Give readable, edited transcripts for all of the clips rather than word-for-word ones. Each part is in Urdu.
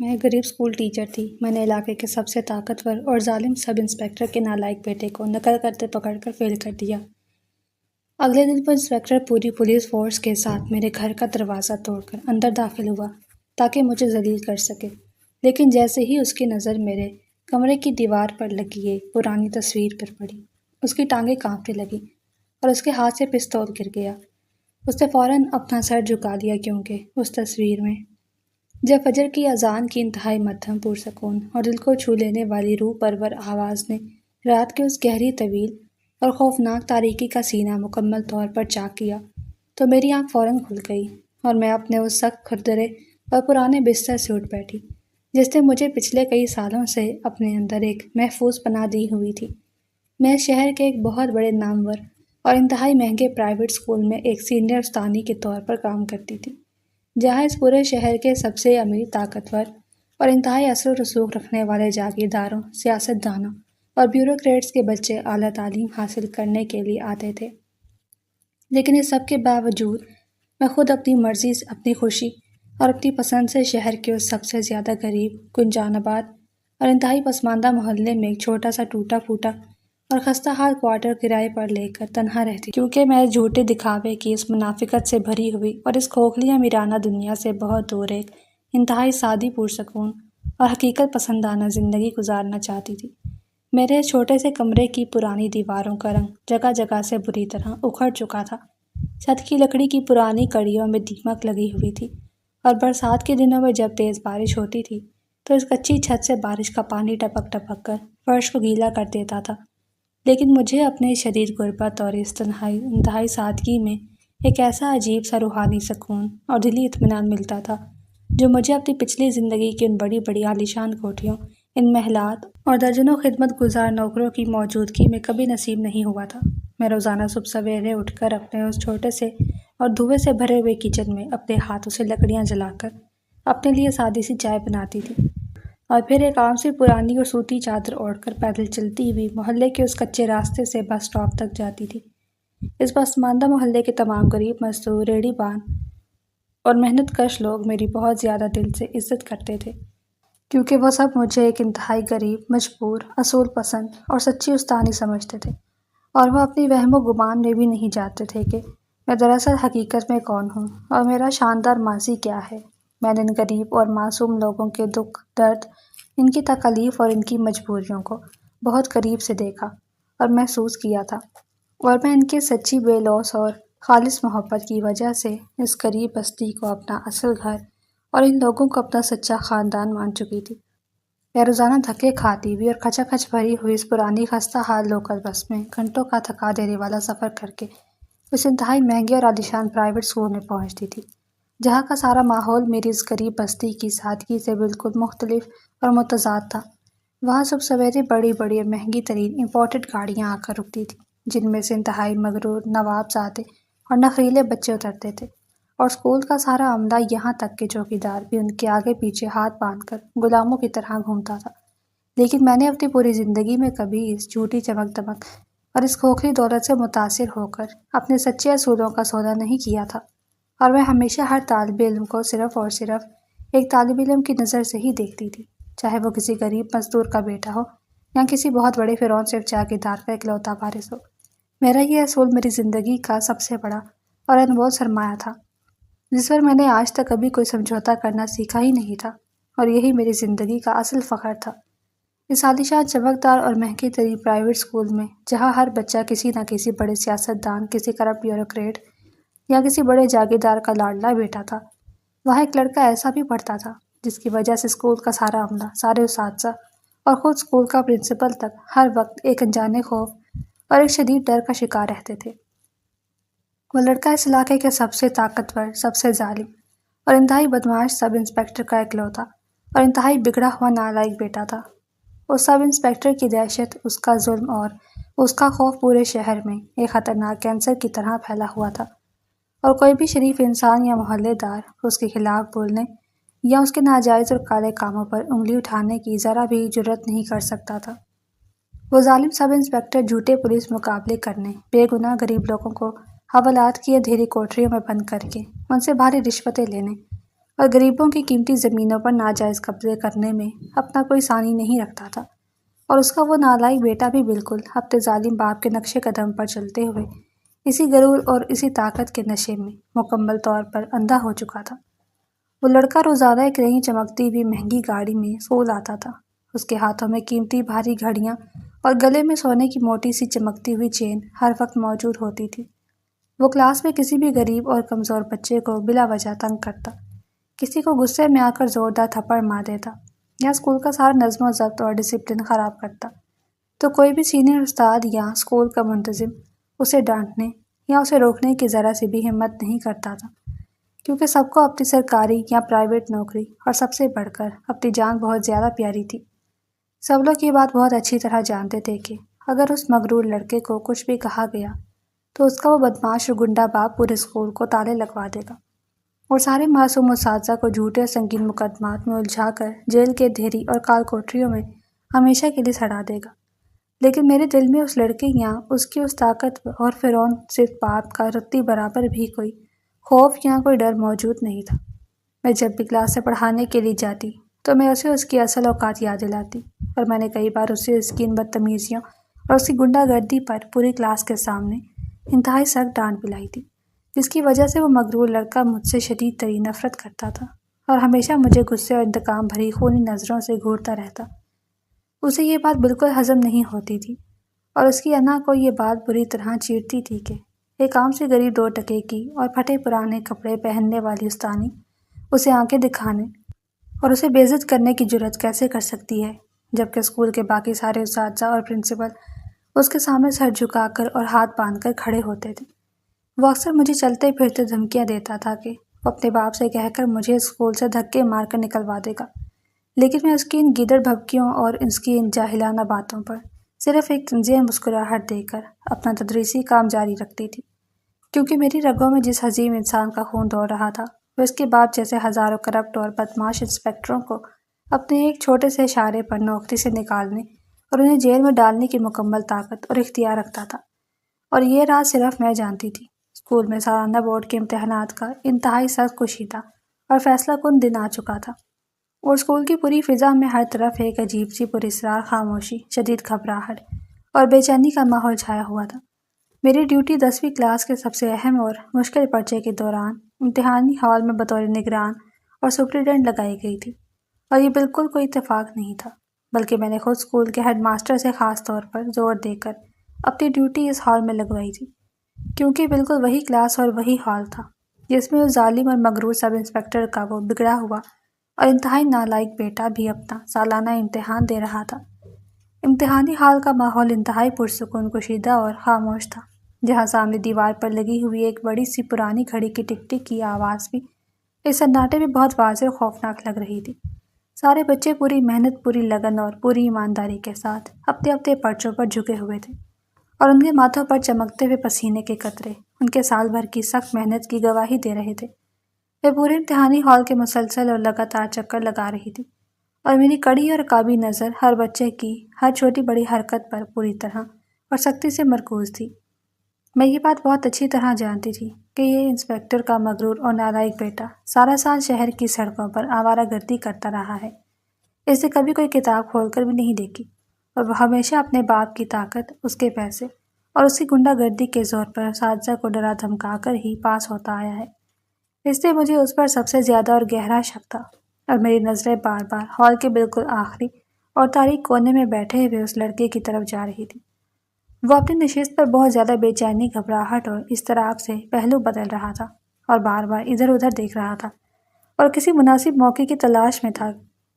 میں ایک غریب اسکول ٹیچر تھی۔ میں نے علاقے کے سب سے طاقتور اور ظالم سب انسپکٹر کے نالائق بیٹے کو نقل کرتے پکڑ کر فیل کر دیا۔ اگلے دن وہ انسپکٹر پوری پولیس فورس کے ساتھ میرے گھر کا دروازہ توڑ کر اندر داخل ہوا تاکہ مجھے ذلیل کر سکے، لیکن جیسے ہی اس کی نظر میرے کمرے کی دیوار پر لگی ایک پرانی تصویر پر پڑی، اس کی ٹانگیں کانپنے لگیں اور اس کے ہاتھ سے پستول گر گیا۔ اس نے فوراً اپنا سر جھکا دیا کیونکہ اس تصویر میں جب فجر کی اذان کی انتہائی مدھم پرسکون اور دل کو چھو لینے والی روح پرور آواز نے رات کے اس گہری طویل اور خوفناک تاریکی کا سینہ مکمل طور پر چاک کیا تو میری آنکھ فوراً کھل گئی اور میں اپنے اس سخت کھردرے اور پرانے بستر سے اٹھ بیٹھی جس نے مجھے پچھلے کئی سالوں سے اپنے اندر ایک محفوظ پناہ دی ہوئی تھی۔ میں شہر کے ایک بہت بڑے نامور اور انتہائی مہنگے پرائیویٹ اسکول میں ایک سینئر استانی کے طور پر کام کرتی تھی، جہاں اس پورے شہر کے سب سے امیر، طاقتور اور انتہائی اثر و رسوخ رکھنے والے جاگیرداروں، سیاست دانوں اور بیوروکریٹس کے بچے اعلیٰ تعلیم حاصل کرنے کے لیے آتے تھے۔ لیکن اس سب کے باوجود میں خود اپنی مرضی سے، اپنی خوشی اور اپنی پسند سے شہر کے اس سب سے زیادہ غریب، گنجان آباد اور انتہائی پسماندہ محلے میں ایک چھوٹا سا ٹوٹا پھوٹا اور خستہ حال کوارٹر کرائے پر لے کر تنہا رہتی، کیونکہ میں اس جھوٹے دکھاوے کی، اس منافقت سے بھری ہوئی اور اس کھوکھلی امیرانہ دنیا سے بہت دور ایک انتہائی سادی، پرسکون اور حقیقت پسندانہ زندگی گزارنا چاہتی تھی۔ میرے اس چھوٹے سے کمرے کی پرانی دیواروں کا رنگ جگہ جگہ سے بری طرح اکھڑ چکا تھا، چھت کی لکڑی کی پرانی کڑیوں میں دیمک لگی ہوئی تھی اور برسات کے دنوں میں جب تیز بارش ہوتی تھی تو اس کچی چھت سے بارش کا پانی ٹپک ٹپک کر فرش کو گیلا کر دیتا تھا۔ لیکن مجھے اپنے شدید غربت اور اس انتہائی سادگی میں ایک ایسا عجیب سا روحانی سکون اور دلی اطمینان ملتا تھا جو مجھے اپنی پچھلی زندگی کی ان بڑی بڑی عالیشان کوٹھیوں، ان محلات اور درجنوں خدمت گزار نوکروں کی موجودگی میں کبھی نصیب نہیں ہوا تھا۔ میں روزانہ صبح سویرے اٹھ کر اپنے اس چھوٹے سے اور دھوئیں سے بھرے ہوئے کچن میں اپنے ہاتھوں سے لکڑیاں جلا کر اپنے لیے سادی سی چائے بناتی تھی اور پھر ایک عام سی پرانی اور سوتی چادر اوڑھ کر پیدل چلتی ہوئی محلے کے اس کچے راستے سے بس اسٹاپ تک جاتی تھی۔ اس پسماندہ محلے کے تمام غریب مزدور، ریہڑی بان اور محنت کش لوگ میری بہت زیادہ دل سے عزت کرتے تھے، کیونکہ وہ سب مجھے ایک انتہائی غریب، مجبور، اصول پسند اور سچی استانی سمجھتے تھے، اور وہ اپنی وہم و گمان میں بھی نہیں جانتے تھے کہ میں دراصل حقیقت میں کون ہوں اور میرا شاندار ماضی کیا ہے۔ میں نے ان غریب اور معصوم لوگوں کے دکھ، درد، ان کی تکالیف اور ان کی مجبوریوں کو بہت قریب سے دیکھا اور محسوس کیا تھا، اور میں ان کی سچی، بے لوث اور خالص محبت کی وجہ سے اس غریب بستی کو اپنا اصل گھر اور ان لوگوں کو اپنا سچا خاندان مان چکی تھی۔ میں روزانہ دھکے کھاتی ہوئی اور کھچا کھچ بھری ہوئی اس پرانی خستہ حال لوکل بس میں گھنٹوں کا تھکا دینے والا سفر کر کے اس انتہائی مہنگے اور عالیشان پرائیویٹ اسکول میں پہنچتی تھی، جہاں کا سارا ماحول میری اس غریب بستی کی سادگی سے بالکل مختلف اور متضاد تھا۔ وہاں صبح سویرے بڑی بڑی اور مہنگی ترین امپورٹڈ گاڑیاں آ کر رکتی تھیں، جن میں سے انتہائی مغرور، نواب زادے اور نخریلے بچے اترتے تھے، اور اسکول کا سارا عملہ، یہاں تک کہ چوکیدار بھی ان کے آگے پیچھے ہاتھ باندھ کر غلاموں کی طرح گھومتا تھا۔ لیکن میں نے اپنی پوری زندگی میں کبھی اس جھوٹی چمک دمک اور اس کھوکھلی دولت سے متاثر ہو کر اپنے سچے اصولوں کا سودا نہیں کیا تھا، اور میں ہمیشہ ہر طالب علم کو صرف اور صرف ایک طالب علم کی نظر سے ہی دیکھتی تھی، چاہے وہ کسی غریب مزدور کا بیٹا ہو یا کسی بہت بڑے فرعون صرف جاگیردار کا اکلوتا وارث ہو۔ میرا یہ اصول میری زندگی کا سب سے بڑا اور انمول سرمایہ تھا، جس پر میں نے آج تک کبھی کوئی سمجھوتا کرنا سیکھا ہی نہیں تھا، اور یہی میری زندگی کا اصل فخر تھا۔ اس عالیشان، چمکدار اور مہنگے ترین پرائیویٹ اسکول میں، جہاں ہر بچہ کسی نہ کسی بڑے سیاست دان، کسی کرپٹ بیوروکریٹ یا کسی بڑے جاگیردار کا لاڈلا بیٹا تھا، وہاں ایک لڑکا ایسا بھی پڑھتا تھا جس کی وجہ سے اسکول کا سارا عملہ، سارے اساتذہ اور خود اسکول کا پرنسپل تک ہر وقت ایک انجانے خوف اور ایک شدید ڈر کا شکار رہتے تھے۔ وہ لڑکا اس علاقے کے سب سے طاقتور، سب سے ظالم اور انتہائی بدمعاش سب انسپکٹر کا اکلوتا اور انتہائی بگڑا ہوا نالائق بیٹا تھا۔ اس سب انسپکٹر کی دہشت، اس کا ظلم اور اس کا خوف پورے شہر میں ایک خطرناک کینسر کی طرح پھیلا ہوا تھا، اور کوئی بھی شریف انسان یا محلے دار اس کے خلاف بولنے یا اس کے ناجائز اور کالے کاموں پر انگلی اٹھانے کی ذرا بھی جرأت نہیں کر سکتا تھا۔ وہ ظالم سب انسپکٹر جھوٹے پولیس مقابلے کرنے، بے گناہ غریب لوگوں کو حوالات کی اندھیری کوٹریوں میں بند کر کے ان سے بھاری رشوتیں لینے اور غریبوں کی قیمتی زمینوں پر ناجائز قبضے کرنے میں اپنا کوئی ثانی نہیں رکھتا تھا، اور اس کا وہ نالائق بیٹا بھی بالکل اپنے ظالم باپ کے نقش قدم پر چلتے ہوئے اسی غرور اور اسی طاقت کے نشے میں مکمل طور پر اندھا ہو چکا تھا۔ وہ لڑکا روزانہ ایک نئی چمکتی ہوئی مہنگی گاڑی میں اسکول آتا تھا، اس کے ہاتھوں میں قیمتی بھاری گھڑیاں اور گلے میں سونے کی موٹی سی چمکتی ہوئی چین ہر وقت موجود ہوتی تھی۔ وہ کلاس میں کسی بھی غریب اور کمزور بچے کو بلا وجہ تنگ کرتا، کسی کو غصے میں آ کر زوردار تھپڑ مار دیتا یا اسکول کا سارا نظم و ضبط اور ڈسپلن خراب کرتا، تو کوئی بھی سینئر استاد یا اسکول کا منتظم اسے ڈانٹنے یا اسے روکنے کی ذرا سی بھی ہمت نہیں کرتا تھا، کیونکہ سب کو اپنی سرکاری یا پرائیویٹ نوکری اور سب سے بڑھ کر اپنی جان بہت زیادہ پیاری تھی۔ سب لوگ یہ بات بہت اچھی طرح جانتے تھے کہ اگر اس مغرور لڑکے کو کچھ بھی کہا گیا تو اس کا وہ بدماش اور گنڈا باپ پورے اسکول کو تالے لگوا دے گا اور سارے معصوم اساتذہ کو جھوٹے اور سنگین مقدمات میں الجھا کر جیل کے دھیری اور کال کوٹریوں میں ہمیشہ کے لیے سڑا دے گا۔ لیکن میرے دل میں اس لڑکے یا اس کی اس طاقت اور فرعون صرف باپ کا رتی برابر بھی کوئی خوف یا کوئی ڈر موجود نہیں تھا۔ میں جب بھی کلاس سے پڑھانے کے لیے جاتی تو میں اسے اس کی اصل اوقات یاد دلاتی، اور میں نے کئی بار اسے اس کی ان بدتمیزیوں اور اس کی غنڈہ گردی پر پوری کلاس کے سامنے انتہائی سخت ڈانٹ پلائی تھی، جس کی وجہ سے وہ مغرور لڑکا مجھ سے شدید ترین نفرت کرتا تھا اور ہمیشہ مجھے غصے اور انتقام بھری خونی نظروں سے گھورتا رہتا۔ اسے یہ بات بالکل ہضم نہیں ہوتی تھی، اور اس کی انا کو یہ بات بری طرح چیڑتی تھی کہ ایک عام سی غریب 2 ٹکے کی اور پھٹے پرانے کپڑے پہننے والی استانی اسے آنکھیں دکھانے اور اسے بے عزت کرنے کی جرات کیسے کر سکتی ہے، جبکہ اسکول کے باقی سارے اساتذہ اور پرنسپل اس کے سامنے سر جھکا کر اور ہاتھ باندھ کر کھڑے ہوتے تھے۔ وہ اکثر مجھے چلتے پھرتے دھمکیاں دیتا تھا کہ وہ اپنے باپ سے کہہ کر مجھے اسکول سے دھکے مار کر نکلوا دے گا، لیکن میں اس کی ان گیدڑ بھبکیوں اور اس کی ان جاہلانہ باتوں پر صرف ایک طنزیہ مسکراہٹ دے کر اپنا تدریسی کام جاری رکھتی تھی، کیونکہ میری رگوں میں جس عظیم انسان کا خون دوڑ رہا تھا وہ اس کے باپ جیسے ہزاروں کرپٹ اور بدماش انسپکٹروں کو اپنے ایک چھوٹے سے اشارے پر نوکری سے نکالنے اور انہیں جیل میں ڈالنے کی مکمل طاقت اور اختیار رکھتا تھا۔ اور یہ راز صرف میں جانتی تھی۔ اسکول میں سالانہ بورڈ کے امتحانات کا انتہائی سخت کشیدہ اور فیصلہ کن دن آ چکا تھا، اور اسکول کی پوری فضا میں ہر طرف ایک عجیب سی پراسرار خاموشی، شدید گھبراہٹ اور بے چینی کا ماحول چھایا ہوا تھا۔ میری ڈیوٹی 10ویں کلاس کے سب سے اہم اور مشکل پرچے کے دوران امتحانی ہال میں بطور نگران اور سپرنٹینڈنٹ لگائی گئی تھی، اور یہ بالکل کوئی اتفاق نہیں تھا، بلکہ میں نے خود اسکول کے ہیڈ ماسٹر سے خاص طور پر زور دے کر اپنی ڈیوٹی اس ہال میں لگوائی تھی، کیونکہ بالکل وہی کلاس اور وہی ہال تھا جس میں اس ظالم اور مغرور سب انسپکٹر کا وہ بگڑا ہوا اور انتہائی نالائق بیٹا بھی اپنا سالانہ امتحان دے رہا تھا۔ امتحانی ہال کا ماحول انتہائی پرسکون، کشیدہ اور خاموش تھا، جہاں سامنے دیوار پر لگی ہوئی ایک بڑی سی پرانی گھڑی کی ٹک ٹک کی آواز بھی اس سناٹے میں بہت واضح اور خوفناک لگ رہی تھی۔ سارے بچے پوری محنت، پوری لگن اور پوری ایمانداری کے ساتھ اپنے اپنے پرچوں پر جھکے ہوئے تھے، اور ان کے ماتھوں پر چمکتے ہوئے پسینے کے قطرے ان کے سال بھر کی سخت محنت کی گواہی دے رہے تھے۔ میں پورے امتحانی ہال کے مسلسل اور لگاتار چکر لگا رہی تھی، اور میری کڑی اور قابی نظر ہر بچے کی ہر چھوٹی بڑی حرکت پر پوری طرح اور سختی سے مرکوز تھی۔ میں یہ بات بہت اچھی طرح جانتی تھی کہ یہ انسپکٹر کا مغرور اور نالائق بیٹا سارا سال شہر کی سڑکوں پر آوارہ گردی کرتا رہا ہے، اس نے کبھی کوئی کتاب کھول کر بھی نہیں دیکھی، اور وہ ہمیشہ اپنے باپ کی طاقت، اس کے پیسے اور اس کی غنڈہ گردی کے زور پر اساتذہ کو ڈرا دھمکا کر ہی پاس ہوتا آیا ہے۔ اس لیے مجھے اس پر سب سے زیادہ اور گہرا شک تھا، اور میری نظریں بار بار ہال کے بالکل آخری اور تاریک کونے میں بیٹھے ہوئے اس لڑکے کی طرف جا رہی تھی۔ وہ اپنی نشست پر بہت زیادہ بے چینی، گھبراہٹ اور اضطراب سے پہلو بدل رہا تھا، اور بار بار ادھر ادھر دیکھ رہا تھا، اور کسی مناسب موقع کی تلاش میں تھا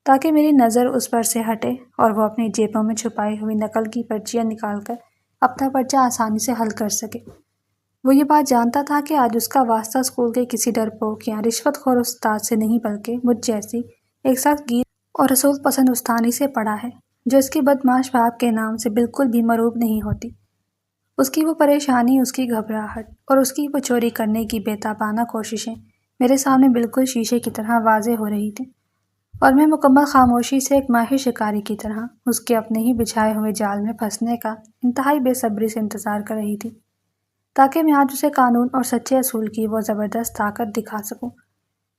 تاکہ میری نظر اس پر سے ہٹے اور وہ اپنی جیبوں میں چھپائی ہوئی نقل کی پرچیاں نکال کر اپنا پرچہ آسانی سے حل کر سکے۔ وہ یہ بات جانتا تھا کہ آج اس کا واسطہ اسکول کے کسی ڈرپوک یا رشوت خور استاد سے نہیں، بلکہ مجھ جیسی ایک سخت گیر اور رسول پسند استانی سے پڑا ہے، جو اس کے بدماش باپ کے نام سے بالکل بھی مرعوب نہیں ہوتی۔ اس کی وہ پریشانی، اس کی گھبراہٹ اور اس کی وہ چوری کرنے کی بے تابانہ کوششیں میرے سامنے بالکل شیشے کی طرح واضح ہو رہی تھیں، اور میں مکمل خاموشی سے ایک ماہر شکاری کی طرح اس کے اپنے ہی بچھائے ہوئے جال میں پھنسنے کا انتہائی بے صبری سے انتظار کر رہی تھی، تاکہ میں آج اسے قانون اور سچے اصول کی وہ زبردست طاقت دکھا سکوں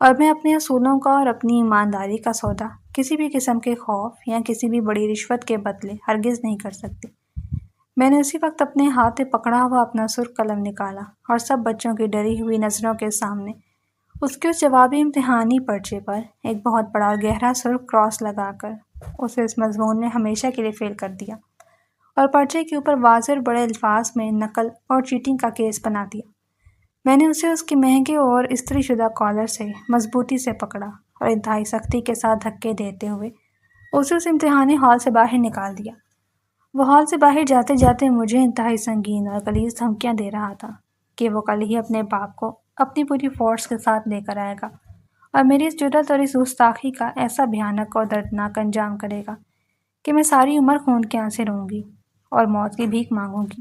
اور میں اپنے اصولوں کا اور اپنی ایمانداری کا سودا کسی بھی قسم کے خوف یا کسی بھی بڑی رشوت کے بدلے ہرگز نہیں کر سکتی۔ میں نے اسی وقت اپنے ہاتھ میں پکڑا ہوا اپنا سرخ قلم نکالا اور سب بچوں کی ڈری ہوئی نظروں کے سامنے اس کے اس جوابی امتحانی پرچے پر ایک بہت بڑا اور گہرا سرخ کراس لگا کر اسے اس مضمون میں ہمیشہ کے لیے فیل کر دیا، اور پرچے کے اوپر واضح اور بڑے الفاظ میں نقل اور چیٹنگ کا کیس بنا دیا۔ میں نے اسے اس کے مہنگے اور استری شدہ کالر سے مضبوطی سے پکڑا اور انتہائی سختی کے ساتھ دھکے دیتے ہوئے اسے اس امتحانی ہال سے باہر نکال دیا۔ وہ ہال سے باہر جاتے جاتے مجھے انتہائی سنگین اور غلیظ دھمکیاں دے رہا تھا کہ وہ کل ہی اپنے باپ کو اپنی پوری فورس کے ساتھ لے کر آئے گا اور میری اس جرات اور اس گستاخی کا ایسا بھیانک اور دردناک انجام کرے گا کہ میں ساری عمر خون کے آنسیں روں گی اور موت کی بھیک مانگوں گی۔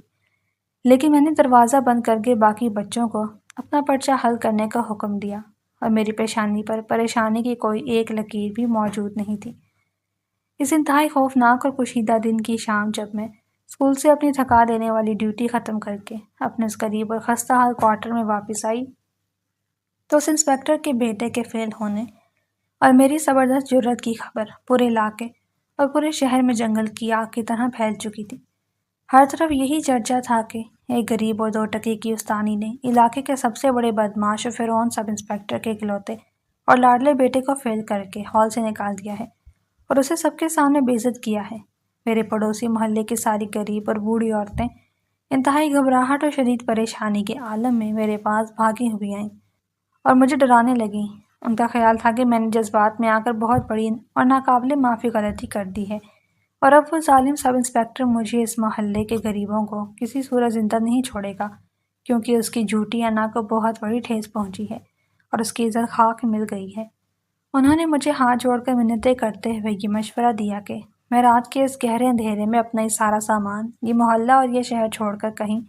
لیکن میں نے دروازہ بند کر کے باقی بچوں کو اپنا پرچہ حل کرنے کا حکم دیا اور میری پیشانی پر پریشانی کی کوئی ایک لکیر بھی موجود نہیں تھی۔ اس انتہائی خوفناک اور کشیدہ دن کی شام جب میں اسکول سے اپنی تھکا دینے والی ڈیوٹی ختم کر کے اپنے اس غریب اور خستہ حال کوارٹر میں واپس آئی تو اس انسپکٹر کے بیٹے کے فیل ہونے اور میری زبردست جرت کی خبر پورے علاقے اور پورے شہر میں جنگل کی آگ کی طرح پھیل چکی تھی۔ ہر طرف یہی چرچا تھا کہ ایک غریب اور 2 ٹکے کی استانی نے علاقے کے سب سے بڑے بدماش اور فرعون سب انسپکٹر کے اکلوتے اور لاڈلے بیٹے کو فیل کر کے ہال سے نکال دیا ہے اور اسے سب کے سامنے بے عزت کیا ہے۔ میرے پڑوسی محلے کی ساری غریب اور بوڑھی عورتیں انتہائی گھبراہٹ اور شدید پریشانی کے عالم میں میرے پاس بھاگی ہوئی آئیں اور مجھے ڈرانے لگیں۔ ان کا خیال تھا کہ میں نے جذبات میں آ کر بہت بڑی اور ناقابل معافی غلطی کر دی ہے اور اب وہ ظالم سب انسپکٹر مجھے اس محلے کے غریبوں کو کسی صورت زندہ نہیں چھوڑے گا، کیونکہ اس کی جھوٹی انا کو بہت بڑی ٹھیس پہنچی ہے اور اس کی عزت خاک مل گئی ہے۔ انہوں نے مجھے ہاتھ جوڑ کر منتیں کرتے ہوئے یہ مشورہ دیا کہ میں رات کے اس گہرے اندھیرے میں اپنا یہ سارا سامان، یہ محلہ اور یہ شہر چھوڑ کر کہیں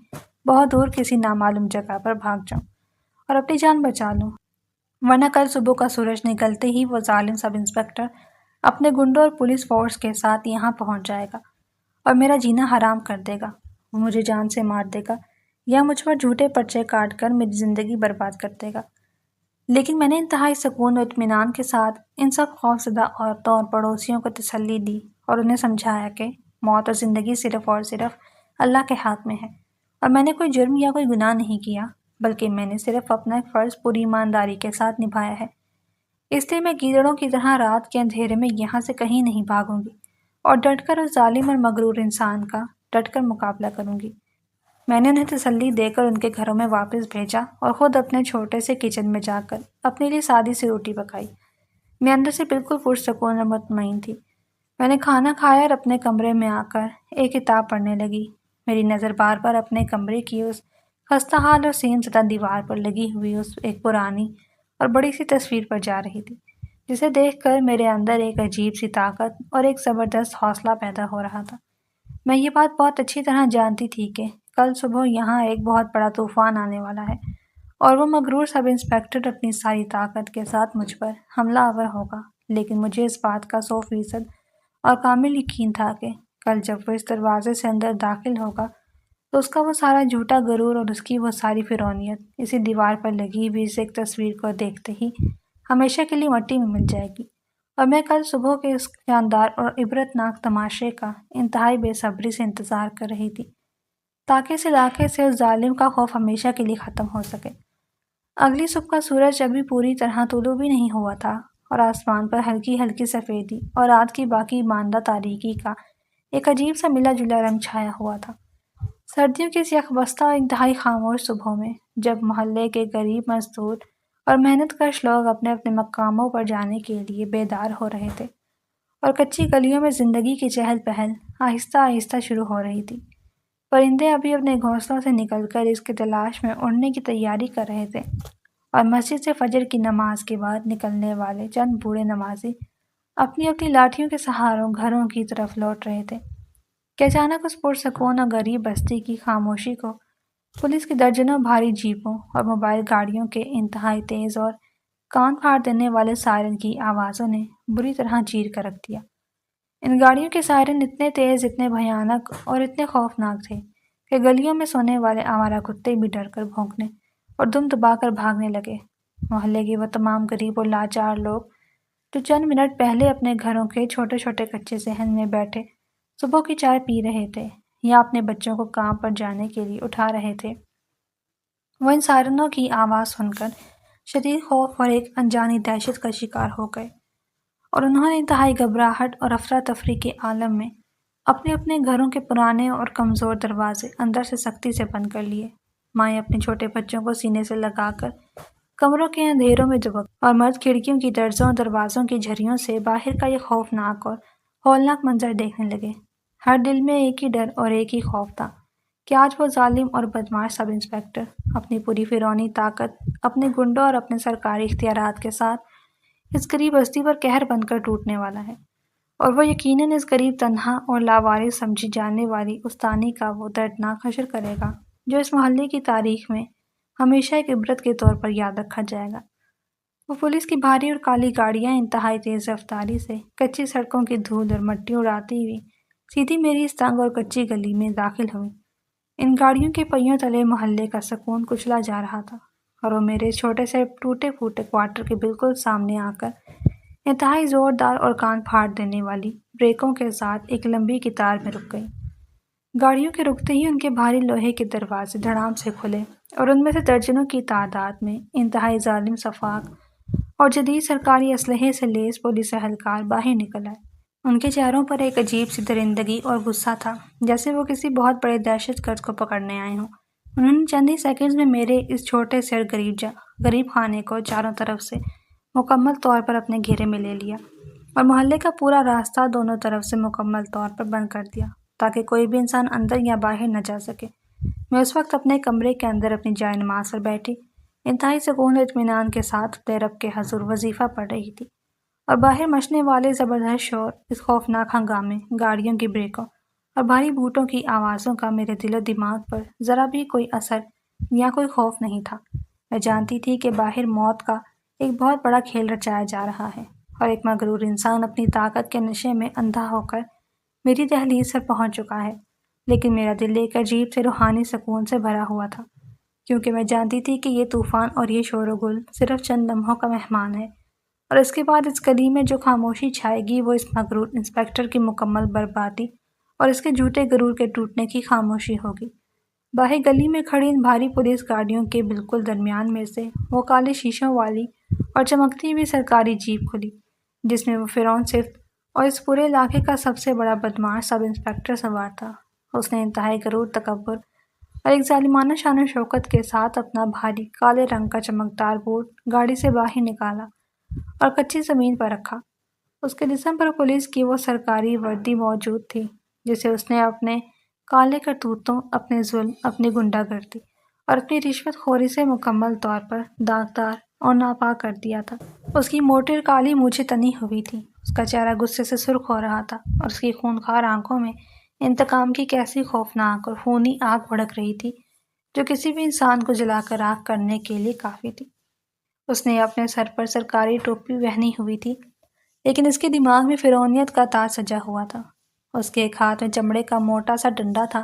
بہت دور کسی نامعلوم جگہ پر بھاگ جاؤں اور اپنی جان بچا لوں، ورنہ کل صبح کا سورج نکلتے ہی وہ ظالم سب انسپکٹر اپنے گنڈوں اور پولیس فورس کے ساتھ یہاں پہنچ جائے گا اور میرا جینا حرام کر دے گا۔ وہ مجھے جان سے مار دے گا یا مجھ پر جھوٹے پرچے کاٹ کر میری زندگی برباد کر دے گا۔ لیکن میں نے انتہائی سکون و اطمینان کے ساتھ ان سب خوفزدہ عورتوں اور پڑوسیوں کو تسلی دی اور انہیں سمجھایا کہ موت اور زندگی صرف اور صرف اللہ کے ہاتھ میں ہے اور میں نے کوئی جرم یا کوئی گناہ نہیں کیا، بلکہ میں نے صرف اپنا ایک فرض پوری ایمانداری کے ساتھ نبھایا ہے۔ اس لیے میں گیدڑوں کی طرح رات کے اندھیرے میں یہاں سے کہیں نہیں بھاگوں گی اور ڈٹ کر اس ظالم اور مغرور انسان کا ڈٹ کر مقابلہ کروں گی۔ میں نے انہیں تسلی دے کر ان کے گھروں میں واپس بھیجا اور خود اپنے چھوٹے سے کچن میں جا کر اپنے لیے سادی سی روٹی پکائی۔ میں اندر سے بالکل پرسکون اور مطمئن تھی۔ میں نے کھانا کھایا اور اپنے کمرے میں آ کر ایک کتاب پڑھنے لگی۔ میری نظر بار بار اپنے کمرے کی اس خستہ حال اور سیم زدہ دیوار پر لگی ہوئی اس ایک پرانی اور بڑی سی تصویر پر جا رہی تھی، جسے دیکھ کر میرے اندر ایک عجیب سی طاقت اور ایک زبردست حوصلہ پیدا ہو رہا تھا۔ میں یہ بات بہت اچھی طرح جانتی تھی کہ کل صبح یہاں ایک بہت بڑا طوفان آنے والا ہے اور وہ مغرور سب انسپکٹر اپنی ساری طاقت کے ساتھ مجھ پر حملہ آور ہوگا، لیکن مجھے اس بات کا 100% اور کامل یقین تھا کہ کل جب وہ اس دروازے سے اندر داخل ہوگا تو اس کا وہ سارا جھوٹا غرور اور اس کی وہ ساری فرعونیت اسی دیوار پر لگی ہوئی اس ایک تصویر کو دیکھتے ہی ہمیشہ کے لیے مٹی میں مل جائے گی، اور میں کل صبح کے اس شاندار اور عبرتناک تماشے کا انتہائی بے صبری سے انتظار کر رہی تھی تاکہ اس علاقے سے اس ظالم کا خوف ہمیشہ کے لیے ختم ہو سکے۔ اگلی صبح کا سورج ابھی پوری طرح طلوع بھی نہیں ہوا تھا اور آسمان پر ہلکی ہلکی سفیدی اور رات کی باقی ماندہ تاریکی کا ایک عجیب سا ملا جلا رنگ چھایا ہوا تھا۔ سردیوں کی اس یکبستہ اور انتہائی خاموش صبحوں میں جب محلے کے غریب مزدور اور محنت کش لوگ اپنے اپنے مقاموں پر جانے کے لیے بیدار ہو رہے تھے اور کچی گلیوں میں زندگی کی چہل پہل آہستہ آہستہ شروع ہو رہی تھی، پرندے ابھی اپنے گھونسلوں سے نکل کر اس کی تلاش میں اڑنے کی تیاری کر رہے تھے اور مسجد سے فجر کی نماز کے بعد نکلنے والے چند بوڑھے نمازی اپنی اپنی لاٹھیوں کے سہاروں گھروں کی طرف لوٹ رہے تھے کہ اچانک اس پرسکون اور غریب بستی کی خاموشی کو پولیس کی درجنوں بھاری جیپوں اور موبائل گاڑیوں کے انتہائی تیز اور کان پھاڑ دینے والے سائرن کی آوازوں نے بری طرح چیر کر رکھ دیا۔ ان گاڑیوں کے سائرن اتنے تیز، اتنے بھیانک اور اتنے خوفناک تھے کہ گلیوں میں سونے والے آوارہ کتے بھی ڈر کر بھونکنے اور دم دبا کر بھاگنے لگے محلے کے وہ تمام غریب اور لاچار لوگ جو چند منٹ پہلے اپنے گھروں کے چھوٹے چھوٹے کچے صحن میں بیٹھے صبح کی چائے پی رہے تھے یا اپنے بچوں کو کام پر جانے کے لیے اٹھا رہے تھے، وہ ان سائرنوں کی آواز سن کر شدید خوف اور ایک انجانی دہشت کا شکار ہو گئے، اور انہوں نے انتہائی گھبراہٹ اور افراتفری کے عالم میں اپنے اپنے گھروں کے پرانے اور کمزور دروازے اندر سے سختی سے بند کر لیے۔ مائیں اپنے چھوٹے بچوں کو سینے سے لگا کر کمروں کے اندھیروں میں دبک، اور مرد کھڑکیوں کی درزوں اور دروازوں کی جھریوں سے باہر کا یہ خوفناک اور ہولناک منظر دیکھنے لگے۔ ہر دل میں ایک ہی ڈر اور ایک ہی خوف تھا کہ آج وہ ظالم اور بدماش سب انسپکٹر اپنی پوری فرعونی طاقت، اپنے گنڈوں اور اپنے سرکاری اختیارات کے ساتھ اس غریب بستی پر قہر بن کر ٹوٹنے والا ہے، اور وہ یقیناً اس غریب تنہا اور لاوارث سمجھی جانے والی استانی کا وہ دردناک حشر کرے گا جو اس محلے کی تاریخ میں ہمیشہ ایک عبرت کے طور پر یاد رکھا جائے گا۔ وہ پولیس کی بھاری اور کالی گاڑیاں انتہائی تیز رفتاری سے کچی سڑکوں کی دھول اور مٹی اڑاتی ہوئی سیدھی میری اس تنگ اور کچی گلی میں داخل ہوئی۔ ان گاڑیوں کے پہیوں تلے محلے کا سکون کچلا جا رہا تھا، اور وہ میرے چھوٹے سے ٹوٹے پھوٹے کوارٹر کے بالکل سامنے آ کر انتہائی زوردار اور کان پھاڑ دینے والی بریکوں کے ساتھ ایک لمبی قطار میں رک گئی۔ گاڑیوں کے رکتے ہی ان کے بھاری لوہے کے دروازے دھڑام سے کھلے، اور ان میں سے درجنوں کی تعداد میں انتہائی ظالم صفاق اور جدید سرکاری اسلحے سے لیس پولیس اہلکار باہر نکل آئے۔ ان کے چہروں پر ایک عجیب سی درندگی اور غصہ تھا، جیسے وہ کسی بہت بڑے دہشت گرد کو پکڑنے آئے ہوں۔ انہوں نے چند ہی سیکنڈز میں میرے اس چھوٹے سے غریب خانے کو چاروں طرف سے مکمل طور پر اپنے گھیرے میں لے لیا، اور محلے کا پورا راستہ دونوں طرف سے مکمل طور پر بند کر دیا تاکہ کوئی بھی انسان اندر یا باہر نہ جا سکے۔ میں اس وقت اپنے کمرے کے اندر اپنی جائے نماز پر بیٹھی انتہائی سکون و اطمینان کے ساتھ اپنے رب کے حضور وظیفہ پڑھ رہی تھی، اور باہر مچنے والے زبردست شور، اس خوفناک ہنگامے، گاڑیوں کی بریکوں اور بھاری بوٹوں کی آوازوں کا میرے دل و دماغ پر ذرا بھی کوئی اثر یا کوئی خوف نہیں تھا۔ میں جانتی تھی کہ باہر موت کا ایک بہت بڑا کھیل رچایا جا رہا ہے، اور ایک مغرور انسان اپنی طاقت کے نشے میں اندھا ہو کر میری دہلیز پر پہنچ چکا ہے، لیکن میرا دل ایک عجیب سے روحانی سکون سے بھرا ہوا تھا، کیونکہ میں جانتی تھی کہ یہ طوفان اور یہ شور و گل صرف چند لمحوں کا مہمان ہے، اور اس کے بعد اس گلی میں جو خاموشی چھائے گی وہ اس مغرور انسپکٹر کی مکمل بربادی اور اس کے جھوٹے غرور کے ٹوٹنے کی خاموشی ہوگی۔ باہر گلی میں کھڑی ان بھاری پولیس گاڑیوں کے بالکل درمیان میں سے وہ کالے شیشوں والی اور چمکتی ہوئی سرکاری جیپ کھلی، جس میں وہ فرعون صفت اور اس پورے علاقے کا سب سے بڑا بدماش سب انسپکٹر سوار تھا۔ اس نے انتہائی غرور، تکبر اور ایک ظالمانہ شان و شوکت کے ساتھ اپنا بھاری کالے رنگ کا چمکدار بوٹ گاڑی سے باہر نکالا اور کچی زمین پر رکھا۔ اس کے جسم پر پولیس کی وہ سرکاری وردی موجود تھی جسے اس نے اپنے کالے کرتوتوں، اپنے ظلم، اپنی غنڈہ گردی اور اپنی رشوت خوری سے مکمل طور پر داغدار اور ناپاک کر دیا تھا۔ اس کی موٹی اور کالی مونچھیں تنی ہوئی تھیں، اس کا چہرہ غصے سے سرخ ہو رہا تھا، اور اس کی خونخوار آنکھوں میں انتقام کی کیسی خوفناک اور خونی آگ بھڑک رہی تھی جو کسی بھی انسان کو جلا کر راکھ کرنے کے لیے کافی تھی۔ اس نے اپنے سر پر سرکاری ٹوپی پہنی ہوئی تھی، لیکن اس کے دماغ میں فرعونیت کا تاج سجا ہوا تھا۔ اس کے ایک ہاتھ میں چمڑے کا موٹا سا ڈنڈا تھا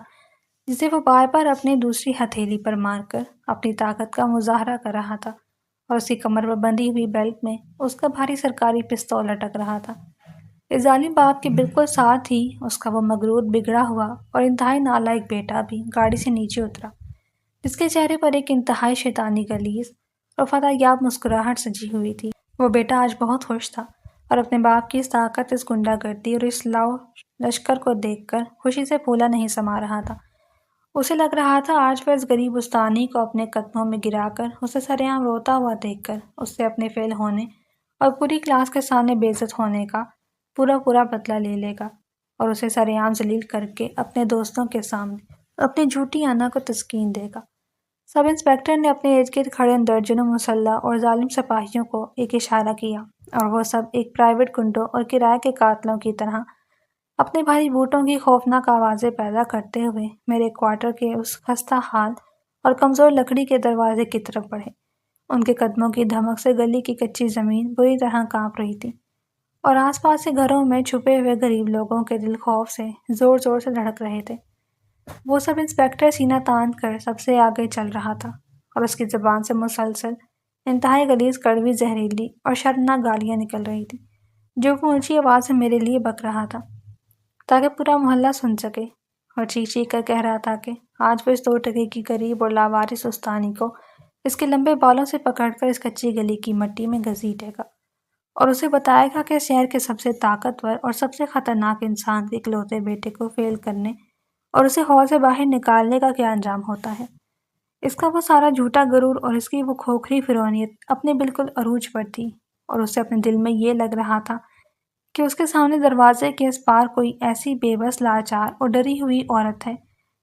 جسے وہ بار بار اپنی دوسری ہتھیلی پر مار کر اپنی طاقت کا مظاہرہ کر رہا تھا، اور اس کی کمر پر بندھی ہوئی بیلٹ میں اس کا بھاری سرکاری پستول لٹک رہا تھا۔ اس ظالم باپ کے بالکل ساتھ ہی اس کا وہ مغرور، بگڑا ہوا اور انتہائی نالائق بیٹا بھی گاڑی سے نیچے اترا، جس کے چہرے پر ایک انتہائی شیطانی غلیظ اور فتح یاب مسکراہٹ سجی ہوئی تھی۔ وہ بیٹا آج بہت خوش تھا، اور اپنے باپ کی اس طاقت، اس غنڈہ گردی اور اس لاؤ لشکر کو دیکھ کر خوشی سے پھولا نہیں سما رہا تھا۔ اسے لگ رہا تھا آج وہ اس غریب استانی کو اپنے قدموں میں گرا کر اسے سرعام روتا ہوا دیکھ کر اس سے اپنے فیل ہونے اور پوری کلاس کے سامنے بے عزت ہونے کا پورا بدلہ لے لے گا، اور اسے سرعام ذلیل کر کے اپنے دوستوں کے سامنے اپنی جھوٹی انا کو تسکین دے گا۔ سب انسپکٹر نے اپنے ارد گرد کھڑے ان درجنوں مسلح اور ظالم سپاہیوں کو ایک اشارہ کیا، اور وہ سب ایک پرائیویٹ گنڈوں اور کرائے کے قاتلوں کی طرح اپنے بھاری بوٹوں کی خوفناک آوازیں پیدا کرتے ہوئے میرے کوارٹر کے اس خستہ حال اور کمزور لکڑی کے دروازے کی طرف بڑھے۔ ان کے قدموں کی دھمک سے گلی کی کچی زمین بری طرح کانپ رہی تھی، اور آس پاس کے گھروں میں چھپے ہوئے غریب لوگوں کے دل خوف سے زور زور سے دھڑک رہے تھے۔ وہ سب انسپکٹر سینہ تان کر سب سے آگے چل رہا تھا، اور اس کی زبان سے مسلسل انتہائی غلیظ، کڑوی، زہریلی اور شرمناک گالیاں نکل رہی تھی، جو وہ اونچی آواز میں میرے لیے بک رہا تھا تاکہ پورا محلہ سن سکے، اور چیخ چیخ کر کہہ رہا تھا کہ آج وہ اس 2 ٹکے کی غریب اور لاوارث استانی کو اس کے لمبے بالوں سے پکڑ کر اس کچی گلی کی مٹی میں گھسیٹے گا، اور اسے بتائے گا کہ شہر کے سب سے طاقتور اور سب سے خطرناک انسان کے اکلوتے بیٹے کو فیل کرنے اور اسے ہال سے باہر نکالنے کا کیا انجام ہوتا ہے۔ اس کا وہ سارا جھوٹا غرور اور اس کی وہ کھوکھری فرعونیت اپنے بالکل عروج پر تھی، اور اسے اپنے دل میں یہ لگ رہا تھا کہ اس کے سامنے دروازے کے اس پار کوئی ایسی بے بس، لاچار اور ڈری ہوئی عورت ہے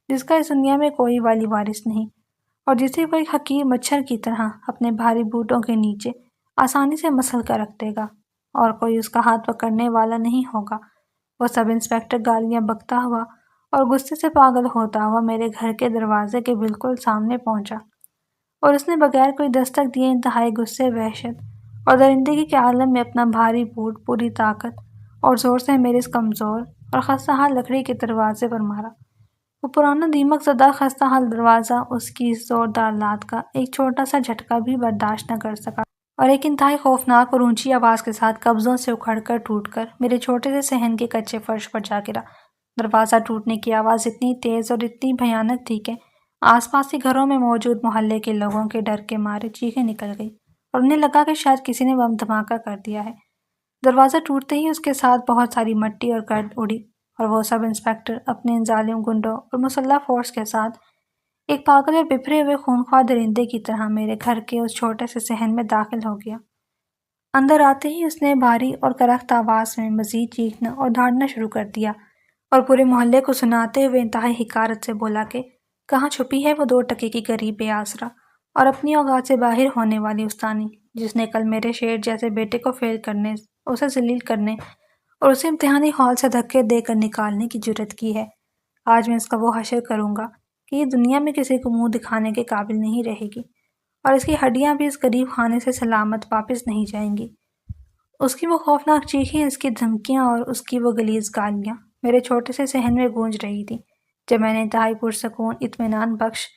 جس کا اس دنیا میں کوئی والی وارث نہیں، اور جسے وہ ایک حقیر مچھر کی طرح اپنے بھاری بوٹوں کے نیچے آسانی سے مسل کر رکھ دے گا، اور کوئی اس کا ہاتھ پکڑنے والا نہیں ہوگا۔ وہ سب انسپکٹر گالیاں بکتا ہوا اور غصے سے پاگل ہوتا ہوا میرے گھر کے دروازے کے بالکل سامنے پہنچا، اور اس نے بغیر کوئی دستک دیے انتہائی غصے، وحشت اور درندگی کے عالم میں اپنا بھاری بوٹ پوری طاقت اور زور سے میرے اس کمزور اور خستہ حال لکڑی کے دروازے پر مارا۔ وہ پرانا دیمک زدہ خستہ حال دروازہ اس کی اس زوردار لات کا ایک چھوٹا سا جھٹکا بھی برداشت نہ کر سکا، اور ایک انتہائی خوفناک اور اونچی آواز کے ساتھ قبضوں سے اکھڑ کر ٹوٹ کر میرے چھوٹے سے صحن کے کچے فرش پر جا گرا۔ دروازہ ٹوٹنے کی آواز اتنی تیز اور اتنی بھیانک تھی کہ آس پاس کے گھروں میں موجود محلے کے لوگوں کے ڈر کے مارے چیخیں نکل گئی، اور انہیں لگا کہ شاید کسی نے بم دھماکہ کر دیا ہے۔ دروازہ ٹوٹتے ہی اس کے ساتھ بہت ساری مٹی اور گرد اڑی، اور وہ سب انسپکٹر اپنے ان ظالم گنڈوں اور مسلح فورس کے ساتھ ایک پاگل اور بپھرے ہوئے خونخوار درندے کی طرح میرے گھر کے اس چھوٹے سے صحن میں داخل ہو گیا۔ اندر آتے ہی اس نے بھاری اور کرخت آواز میں مزید چیخنا اور دھاڑنا شروع کر دیا، اور پورے محلے کو سناتے ہوئے انتہائی حقارت سے بولا کہ کہاں چھپی ہے وہ 2 ٹکے کی غریب بے آسرا اور اپنی اوقات سے باہر ہونے والی استانی، جس نے کل میرے شیر جیسے بیٹے کو فیل کرنے، اسے ذلیل کرنے اور اسے امتحانی ہال سے دھکے دے کر نکالنے کی جرات کی ہے۔ آج میں اس کا وہ حشر کروں گا کہ یہ دنیا میں کسی کو منہ دکھانے کے قابل نہیں رہے گی، اور اس کی ہڈیاں بھی اس غریب خانے سے سلامت واپس نہیں جائیں گی۔ اس کی وہ خوفناک چیخیں، اس کی دھمکیاں اور اس کی وہ غلیظ گالیاں میرے چھوٹے سے صحن میں گونج رہی تھیں جب میں نے انتہائی پرسکون، اطمینان بخش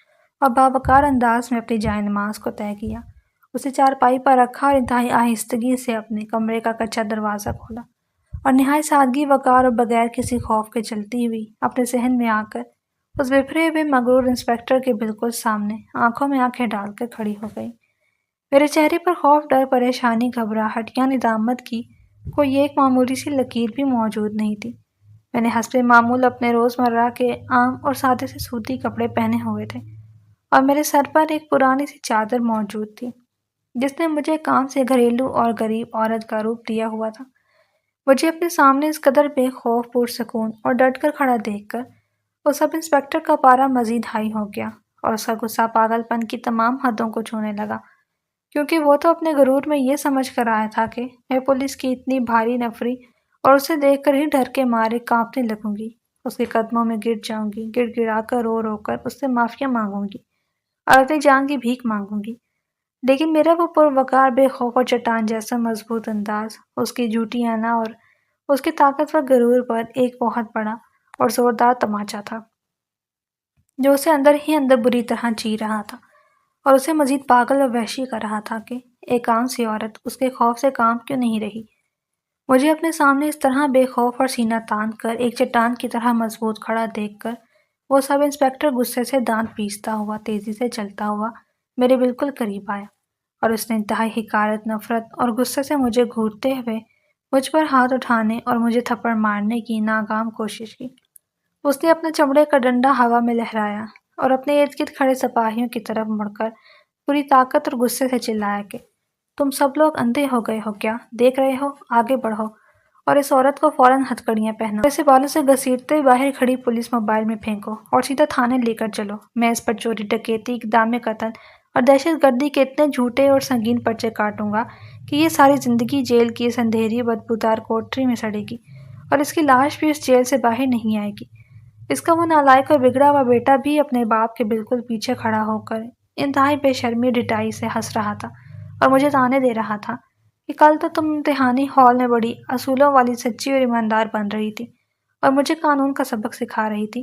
اور باوقار انداز میں اپنی جائے نماز کو طے کیا، اسے چارپائی پر رکھا اور انتہائی آہستگی سے اپنے کمرے کا کچا دروازہ کھولا، اور نہایت سادگی، وقار اور بغیر کسی خوف کے چلتی ہوئی اپنے صحن میں آ کر اس بپھرے ہوئے مغرور انسپکٹر کے بالکل سامنے آنکھوں میں آنکھیں ڈال کر کھڑی ہو گئی۔ میرے چہرے پر خوف، ڈر، پریشانی، گھبراہٹ یا ندامت کی کوئی ایک معمولی سی لکیر بھی موجود نہیں تھی۔ میں نے حسب معمول اپنے روزمرہ کے عام اور سادے سے سوتی کپڑے پہنے ہوئے تھے، اور میرے سر پر ایک پرانی سی چادر موجود تھی جس نے مجھے کام سے گھریلو اور غریب عورت کا روپ دیا ہوا تھا۔ مجھے اپنے سامنے اس قدر بے خوف، پرسکون اور ڈٹ کر کھڑا دیکھ کر وہ سب انسپکٹر کا پارا مزید ہائی ہو گیا، اور اس کا غصہ پاگل پن کی تمام حدوں کو چھونے لگا، کیونکہ وہ تو اپنے غرور میں یہ سمجھ کر آیا تھا کہ میں پولیس کی اتنی بھاری نفری اور اسے دیکھ کر ہی ڈر کے مارے کانپنے لگوں گی، اس کے قدموں میں گر جاؤں گی، گڑ گڑا کر رو رو کر اس سے معافیا مانگوں گی اور اپنی جان کی بھیک مانگوں گی۔ لیکن میرا وہ پروقار، بے خوف اور چٹان جیسا مضبوط انداز، اس کی جھوٹی انا اور اس کے طاقتور غرور پر ایک بہت بڑا اور زوردار تماچا تھا جو اسے اندر ہی اندر بری طرح چیر رہا تھا، اور اسے مزید پاگل اور وحشی کر رہا تھا کہ ایک عام سی عورت اس کے خوف سے کام کیوں نہیں رہی۔ مجھے اپنے سامنے اس طرح بے خوف اور سینہ تان کر ایک چٹان کی طرح مضبوط کھڑا دیکھ کر وہ سب انسپکٹر غصے سے دانت پیستا ہوا تیزی سے چلتا ہوا میرے بالکل قریب آیا، اور اس نے انتہائی حقارت، نفرت اور غصے سے مجھے گھورتے ہوئے مجھ پر ہاتھ اٹھانے اور مجھے تھپڑ مارنے کی ناکام کوشش کی۔ اس نے اپنے چمڑے کا ڈنڈا ہوا میں لہرایا اور اپنے ارد گرد کھڑے سپاہیوں کی طرف مڑ کر پوری طاقت اور غصے سے چلایا کہ تم سب لوگ اندھے ہو گئے ہو کیا؟ دیکھ رہے ہو؟ آگے بڑھو اور اس عورت کو فوراً ہتھکڑیاں پہناؤ، اسے بالوں سے گھسیٹتے باہر کھڑی پولیس موبائل میں پھینکو اور سیدھا تھانے لے کر چلو۔ میں اس پر چوری، ڈکیتی، اقدام قتل اور دہشت گردی کے اتنے جھوٹے اور سنگین پرچے کاٹوں گا کہ یہ ساری زندگی جیل کی اس اندھیری بدبودار کوٹری میں سڑے گی، اور اس کی لاش بھی اس جیل سے باہر نہیں آئے گی۔ اس کا وہ نالائق اور بگڑا ہوا بیٹا بھی اپنے باپ کے بالکل پیچھے کھڑا ہو کر انتہائی بے شرمی، ڈٹائی سے ہنس رہا تھا اور مجھے تانے دے رہا تھا کہ کل تو تم امتحانی ہال میں بڑی اصولوں والی، سچی اور ایماندار بن رہی تھی اور مجھے قانون کا سبق سکھا رہی تھی،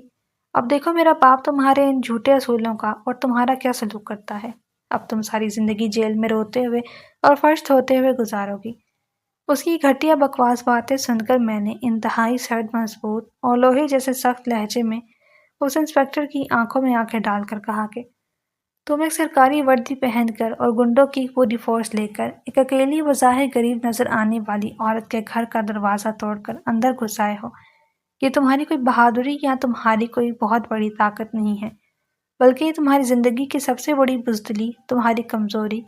اب دیکھو میرا باپ تمہارے ان جھوٹے اصولوں کا اور تمہارا کیا سلوک کرتا ہے۔ اب تم ساری زندگی جیل میں روتے ہوئے اور فرش دھوتے ہوئے گزارو گی۔ اس کی گھٹیا بکواس باتیں سن کر میں نے انتہائی سرد، مضبوط اور لوہے جیسے سخت لہجے میں اس انسپکٹر کی آنکھوں میں آنکھیں ڈال کر کہا کہ تم ایک سرکاری وردی پہن کر اور گنڈوں کی پوری فورس لے کر ایک اکیلی بظاہر غریب نظر آنے والی عورت کے گھر کا دروازہ توڑ کر اندر گھس آئے ہو۔ یہ تمہاری کوئی بہادری یا تمہاری کوئی بہت بڑی طاقت نہیں ہے، بلکہ یہ تمہاری زندگی کی سب سے بڑی بزدلی، تمہاری کمزوری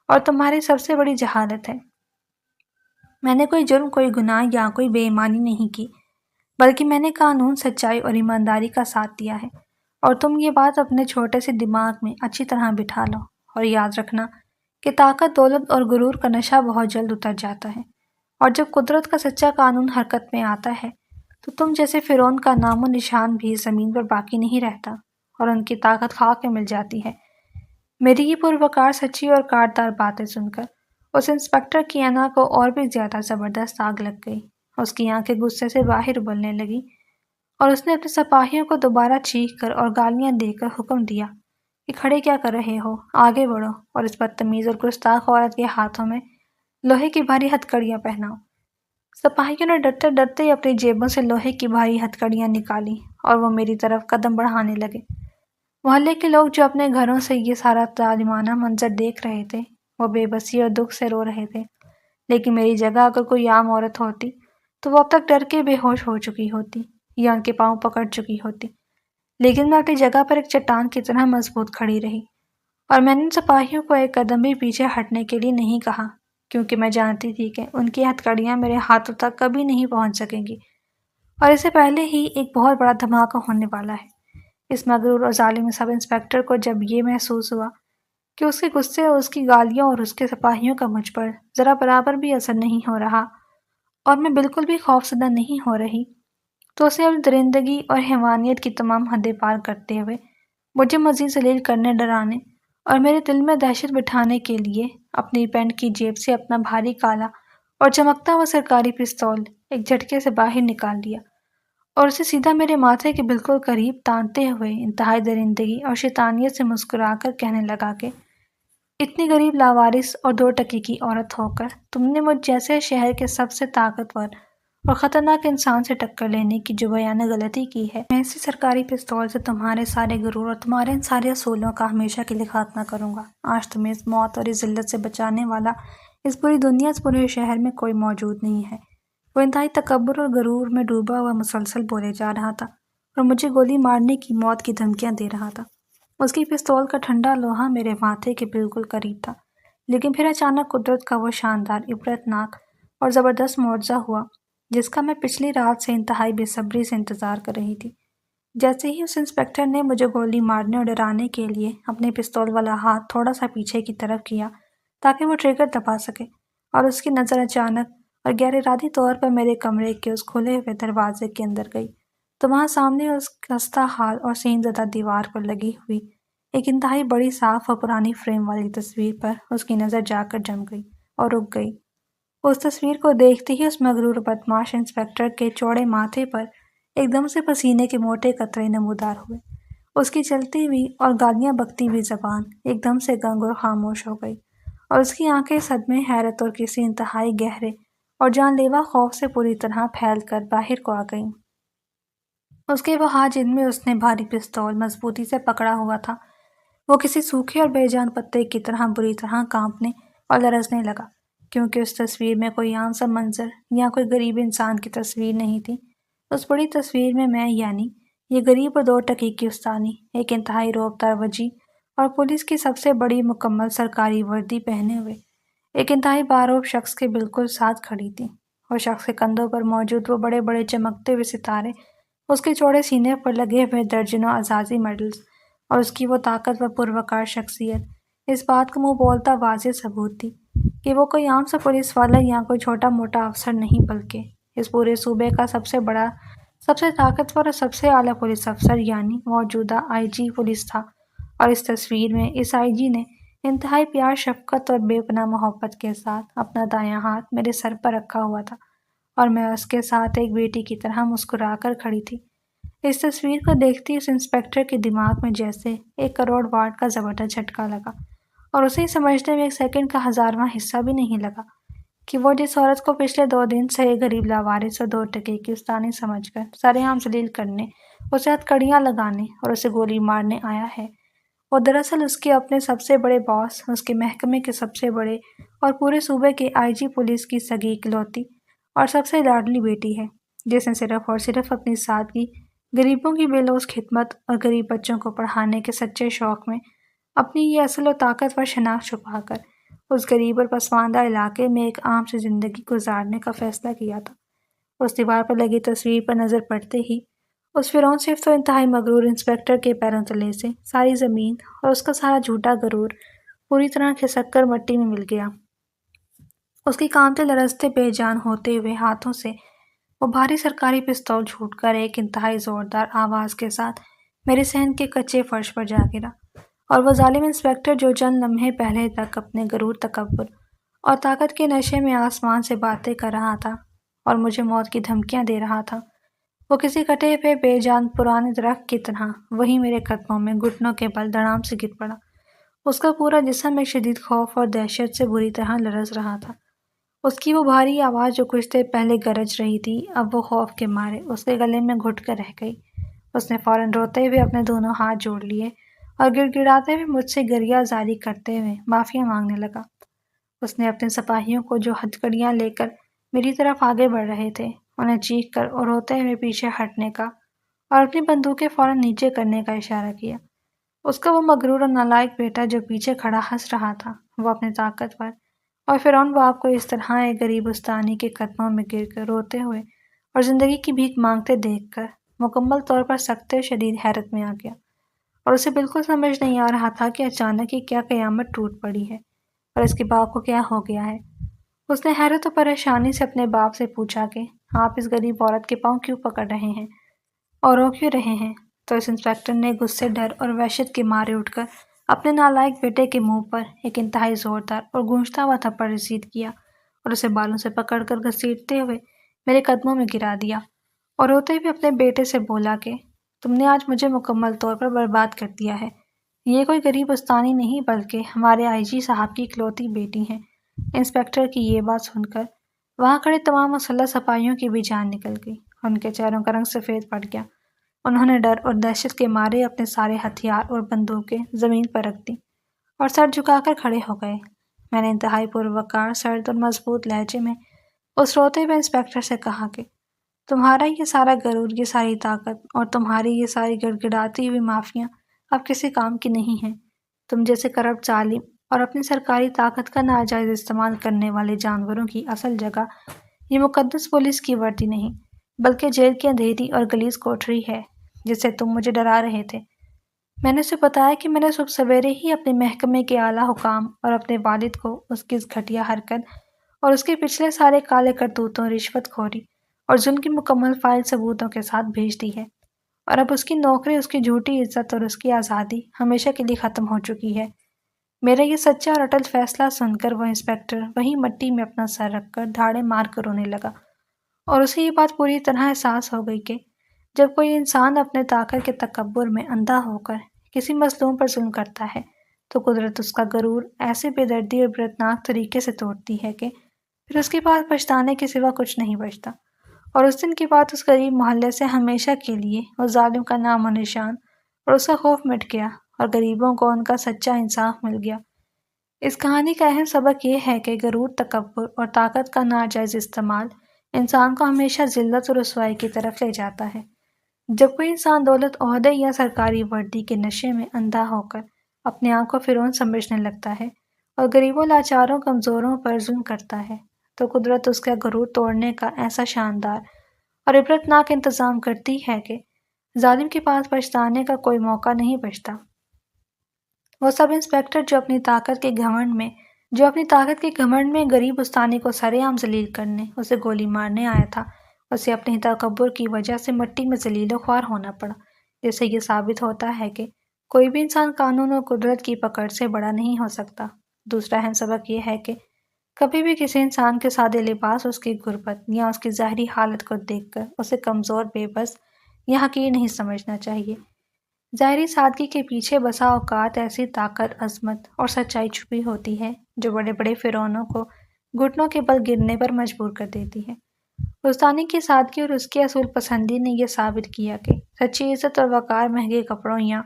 اور تمہاری سب سے بڑی جہالت ہے۔ میں نے کوئی جرم، کوئی گناہ یا کوئی بے ایمانی نہیں کی، بلکہ میں نے قانون، سچائی اور ایمانداری کا ساتھ دیا ہے، اور تم یہ بات اپنے چھوٹے سے دماغ میں اچھی طرح بٹھا لو اور یاد رکھنا کہ طاقت، دولت اور غرور کا نشہ بہت جلد اتر جاتا ہے، اور جب قدرت کا سچا قانون حرکت میں آتا ہے تو تم جیسے فرعون کا نام و نشان بھی زمین پر باقی نہیں رہتا اور ان کی طاقت خاک میں مل جاتی ہے۔ میری یہ پروقار، سچی اور کاردار باتیں سن کر اس انسپکٹر کی انا کو اور بھی زیادہ زبردست آگ لگ گئی۔ اس کی آنکھیں غصے سے باہر ابلنے لگی اور اس نے اپنے سپاہیوں کو دوبارہ چیخ کر اور گالیاں دے کر حکم دیا کہ کھڑے کیا کر رہے ہو، آگے بڑھو اور اس بدتمیز اور گستاخ عورت کے ہاتھوں میں لوہے کی بھاری ہتھکڑیاں پہناؤ۔ سپاہیوں نے ڈرتے ڈرتے اپنی جیبوں سے لوہے کی بھاری ہتھکڑیاں نکالی اور وہ میری طرف قدم بڑھانے لگے۔ محلے کے لوگ جو اپنے گھروں سے یہ سارا ظالمانہ منظر دیکھ رہے تھے وہ بے بسی اور دکھ سے رو رہے تھے، لیکن میری جگہ اگر کوئی عام عورت ہوتی تو وہ اب تک ڈر کے بے ہوش ہو چکی ہوتی یا ان کے پاؤں پکڑ چکی ہوتی، لیکن میں اپنی جگہ پر ایک چٹان کی طرح مضبوط کھڑی رہی، اور میں نے ان سپاہیوں کو ایک قدم بھی پیچھے ہٹنے کے لیے نہیں کہا، کیونکہ میں جانتی تھی کہ ان کی ہتھکڑیاں میرے ہاتھوں تک کبھی نہیں پہنچ سکیں گی، اور اس سے پہلے ہی ایک بہت بڑا دھماکہ ہونے والا ہے۔ اس مغرور اور ظالم سب انسپکٹر کو جب یہ محسوس ہوا کہ اس کے غصے اور اس کی گالیوں اور اس کے سپاہیوں کا مجھ پر ذرا برابر بھی اثر نہیں ہو رہا اور میں بالکل بھی خوفزدہ نہیں ہو رہی، تو اسے اپنی درندگی اور حیوانیت کی تمام حدیں پار کرتے ہوئے مجھے مزید ذلیل کرنے، ڈرانے اور میرے دل میں دہشت بٹھانے کے لیے اپنی پینٹ کی جیب سے اپنا بھاری کالا اور چمکتا ہوا سرکاری پستول ایک جھٹکے سے باہر نکال لیا اور اسے سیدھا میرے ماتھے کے بالکل قریب تانتے ہوئے انتہائی درندگی اور شیطانیت سے مسکرا کر کہنے لگا کہ اتنی غریب، لاوارث اور دو ٹکی کی عورت ہو کر تم نے مجھ جیسے شہر کے سب سے طاقتور اور خطرناک انسان سے ٹکر لینے کی جو بیانہ غلطی کی ہے، میں اسی سرکاری پستول سے تمہارے سارے غرور اور تمہارے ان سارے اصولوں کا ہمیشہ کے لیے خاتمہ کروں گا۔ آج تمہیں اس موت اور اس ذلت سے بچانے والا اس پوری دنیا، اس پورے شہر میں کوئی موجود نہیں ہے۔ وہ انتہائی تکبر اور غرور میں ڈوبا ہوا مسلسل بولے جا رہا تھا اور مجھے گولی مارنے کی، موت کی دھمکیاں دے رہا تھا۔ اس کی پستول کا ٹھنڈا لوہا میرے ماتھے کے بالکل قریب تھا، لیکن پھر اچانک قدرت کا وہ شاندار، عبرتناک اور زبردست معجزہ ہوا جس کا میں پچھلی رات سے انتہائی بے صبری سے انتظار کر رہی تھی۔ جیسے ہی اس انسپکٹر نے مجھے گولی مارنے اور ڈرانے کے لیے اپنے پستول والا ہاتھ تھوڑا سا پیچھے کی طرف کیا تاکہ وہ ٹریگر دبا سکے، اور اس کی نظر اچانک اور غیر ارادی طور پر میرے کمرے کے اس کھلے ہوئے دروازے کے اندر گئی، تو وہاں سامنے اس خستہ حال اور سین زدہ دیوار پر لگی ہوئی ایک انتہائی بڑی، صاف اور پرانی فریم والی تصویر پر اس کی نظر جا کر جم گئی اور رک گئی۔ اس تصویر کو دیکھتے ہی اس مغرور بدمعاش انسپکٹر کے چوڑے ماتھے پر ایک دم سے پسینے کے موٹے قطرے نمودار ہوئے۔ اس کی چلتی ہوئی اور گالیاں بکتی ہوئی زبان ایک دم سے گنگ اور خاموش ہو گئی، اور اس کی آنکھیں صدمے، حیرت اور کسی انتہائی گہرے اور جان لیوا خوف سے پوری طرح پھیل کر باہر کو آ گئیں۔ اس کے وہ ہاتھ جن میں اس نے بھاری پستول مضبوطی سے پکڑا ہوا تھا، وہ کسی سوکھے اور بے جان پتے کی طرح بری طرح کانپنے اور لرزنے لگا، کیونکہ اس تصویر میں کوئی عام سا منظر یا کوئی غریب انسان کی تصویر نہیں تھی۔ اس بڑی تصویر میں یعنی یہ غریب اور دو ٹکی کی استانی، ایک انتہائی رعب وجی اور پولیس کی سب سے بڑی مکمل سرکاری وردی پہنے ہوئے ایک انتہائی بارعب شخص کے بالکل ساتھ کھڑی تھی۔ اور شخص کے کندھوں پر موجود وہ بڑے بڑے چمکتے ہوئے ستارے، اس کے چوڑے سینے پر لگے ہوئے درجنوں اعزازی میڈلز اور اس کی وہ طاقت و پروقار شخصیت اس بات کا منہ بولتا واضح ثبوت تھی کہ وہ کوئی عام سا پولیس والا یا کوئی چھوٹا موٹا افسر نہیں، بلکہ اس پورے صوبے کا سب سے بڑا، سب سے طاقتور اور سب سے اعلیٰ پولیس افسر یعنی موجودہ آئی جی پولیس تھا۔ اور اس تصویر میں اس آئی جی نے انتہائی پیار، شفقت اور بے پناہ محبت کے ساتھ اپنا دایاں ہاتھ میرے سر پر رکھا ہوا تھا، اور میں اس کے ساتھ ایک بیٹی کی طرح مسکرا کر کھڑی تھی۔ اس تصویر کو دیکھتی اس انسپکٹر کے دماغ میں جیسے 1 کروڑ واٹ کا زبردست جھٹکا لگا، اور اسے سمجھنے میں 1 سیکنڈ کا 1000واں حصہ بھی نہیں لگا کہ وہ جس عورت کو پچھلے 2 دن سے غریب لاوارث اور 2 ٹکے کی استانی سمجھ کر سارے عام ذلیل کرنے، اسے ہتھکڑیاں لگانے اور اسے گولی مارنے آیا ہے، وہ دراصل اس کے اپنے سب سے بڑے باس، اس کے محکمے کے سب سے بڑے اور پورے صوبے کے IG پولیس کی سگی اکلوتی اور سب سے لاڈلی بیٹی ہے، جس نے صرف اور صرف اپنی سادگی، غریبوں کی بے لوث خدمت اور غریب بچوں کو پڑھانے کے سچے شوق میں اپنی یہ اصل و طاقتور شناخت چھپا کر اس غریب اور پسماندہ علاقے میں ایک عام سی زندگی گزارنے کا فیصلہ کیا تھا۔ اس دیوار پر لگی تصویر پر نظر پڑتے ہی اس فرعون صفت و انتہائی مغرور انسپکٹر کے پیروں تلے سے ساری زمین اور اس کا سارا جھوٹا غرور پوری طرح کھسک کر مٹی میں مل گیا۔ اس کی کانپتے لرزتے بے جان ہوتے ہوئے ہاتھوں سے وہ بھاری سرکاری پستول چھوٹ کر ایک انتہائی زوردار آواز کے ساتھ میرے صحن کے کچے فرش پر جا گرا، اور وہ ظالم انسپکٹر جو چند لمحے پہلے تک اپنے غرور، تکبر اور طاقت کے نشے میں آسمان سے باتیں کر رہا تھا اور مجھے موت کی دھمکیاں دے رہا تھا، وہ کسی کٹے ہوئے بے جان پرانے درخت کی طرح وہیں میرے قدموں میں گھٹنوں کے بل دھڑام سے گر پڑا۔ اس کا پورا جسم ایک شدید خوف اور دہشت سے بری طرح لرز رہا تھا۔ اس کی وہ بھاری آواز جو کچھ دیر پہلے گرج رہی تھی، اب وہ خوف کے مارے اس کے گلے میں گھٹ کر رہ گئی۔ اس نے فوراً روتے ہوئے اپنے دونوں ہاتھ جوڑ لیے اور گڑ گڑاتے ہوئے مجھ سے گریہ زاری کرتے ہوئے معافیا مانگنے لگا۔ اس نے اپنے سپاہیوں کو جو ہتھکڑیاں لے کر میری طرف آگے بڑھ رہے تھے، انہیں چیخ کر اور روتے ہوئے پیچھے ہٹنے کا اور اپنی بندوقیں فوراً نیچے کرنے کا اشارہ کیا۔ اس کا وہ مغرور اور نالائق بیٹا جو پیچھے کھڑا ہنس رہا تھا، وہ اپنے طاقتور اور فرعون باپ کو اس طرح ایک غریب استانی کے قدموں میں گر کر روتے ہوئے اور زندگی کی بھیک مانگتے دیکھ کر مکمل طور پر سخت و شدید حیرت میں آ گیا، اور اسے بالکل سمجھ نہیں آ رہا تھا کہ اچانک ہی کیا قیامت ٹوٹ پڑی ہے اور اس کے باپ کو کیا ہو گیا ہے۔ اس نے حیرت و پریشانی سے اپنے باپ سے پوچھا کہ آپ اس غریب عورت کے پاؤں کیوں پکڑ رہے ہیں اور رو کیوں رہے ہیں؟ تو اس انسپکٹر نے غصے، ڈر اور وحشت کے مارے اٹھ کر اپنے نالائق بیٹے کے منہ پر ایک انتہائی زوردار اور گونجتا ہوا تھپڑ رسید کیا اور اسے بالوں سے پکڑ کر گھسیٹتے ہوئے میرے قدموں میں گرا دیا، اور روتے ہوئے اپنے بیٹے سے بولا کہ تم نے آج مجھے مکمل طور پر برباد کر دیا ہے۔ یہ کوئی غریب استانی نہیں بلکہ ہمارے IG صاحب کی اکلوتی بیٹی ہیں۔ انسپکٹر کی یہ بات سن کر وہاں کھڑے تمام مسلح سپاہیوں کی بھی جان نکل گئی، ان کے چہروں کا رنگ سفید پڑ گیا، انہوں نے ڈر اور دہشت کے مارے اپنے سارے ہتھیار اور بندوقیں زمین پر رکھ دیں اور سر جھکا کر کھڑے ہو گئے۔ میں نے انتہائی پروقار، سرد اور مضبوط لہجے میں اس روتے ہوئے انسپکٹر سے کہا کہ تمہارا یہ سارا غرور، یہ ساری طاقت اور تمہاری یہ ساری گڑ گڑاتی ہوئی مافیاں اب کسی کام کی نہیں ہیں۔ تم جیسے کرپٹ ظالم اور اپنی سرکاری طاقت کا ناجائز استعمال کرنے والے جانوروں کی اصل جگہ یہ مقدس پولیس کی وردی نہیں بلکہ جیل کی اندھیری اور غلیظ کوٹری ہے جس سے تم مجھے ڈرا رہے تھے۔ میں نے اسے بتایا کہ میں نے صبح سویرے ہی اپنے محکمے کے اعلیٰ حکام اور اپنے والد کو اس کی اس گھٹیا حرکت اور اس کے پچھلے سارے کالے کرتوتوں، رشوت خوری اور ظلم کی مکمل فائل ثبوتوں کے ساتھ بھیج دی ہے، اور اب اس کی نوکری، اس کی جھوٹی عزت اور اس کی آزادی ہمیشہ کے لیے ختم ہو چکی ہے۔ میرا یہ سچا اور اٹل فیصلہ سن کر وہ انسپکٹر وہیں مٹی میں اپنا سر رکھ کر دھاڑے مار کر رونے لگا، اور اسے یہ بات پوری طرح احساس ہو گئی کہ جب کوئی انسان اپنے طاقت کے تکبر میں اندھا ہو کر کسی مظلوم پر ظلم کرتا ہے تو قدرت اس کا غرور ایسے بے دردی اور عبرتناک طریقے سے توڑتی ہے کہ پھر اس کے پاس پچھتانے کے سوا کچھ نہیں بچتا، اور اس دن کے بعد اس غریب محلے سے ہمیشہ کے لیے اس ظالم کا نام و نشان اور اس کا خوف مٹ گیا، اور غریبوں کو ان کا سچا انصاف مل گیا۔ اس کہانی کا اہم سبق یہ ہے کہ غرور، تکبر اور طاقت کا ناجائز استعمال انسان کو ہمیشہ ذلت اور رسوائی کی طرف لے جاتا ہے۔ جب کوئی انسان دولت، عہدے یا سرکاری وردی کے نشے میں اندھا ہو کر اپنے آپ کو فرعون سمجھنے لگتا ہے اور غریبوں، لاچاروں، کمزوروں پر ظلم کرتا ہے تو قدرت اس کا غرور توڑنے کا ایسا شاندار اور عبرتناک انتظام کرتی ہے کہ ظالم کے پاس پچھتانے کا کوئی موقع نہیں بچتا۔ وہ سب انسپکٹر جو اپنی طاقت کے گھمنڈ میں غریب استانی کو سرے عام ذلیل کرنے، اسے گولی مارنے آیا تھا، اسے اپنے تکبر کی وجہ سے مٹی میں ذلیل و خوار ہونا پڑا، جس سے یہ ثابت ہوتا ہے کہ کوئی بھی انسان قانون اور قدرت کی پکڑ سے بڑا نہیں ہو سکتا۔ دوسرا اہم سبق یہ ہے کہ کبھی بھی کسی انسان کے سادے لباس، اس کی غربت یا اس کی ظاہری حالت کو دیکھ کر اسے کمزور، بے بس یا حقیر نہیں سمجھنا چاہیے۔ ظاہری سادگی کے پیچھے بسا اوقات ایسی طاقت، عظمت اور سچائی چھپی ہوتی ہے جو بڑے بڑے فرعونوں کو گھٹنوں کے بل گرنے پر مجبور کر دیتی ہے۔ رستانی کی سادگی اور اس کی اصول پسندی نے یہ ثابت کیا کہ سچی عزت اور وقار مہنگے کپڑوں یا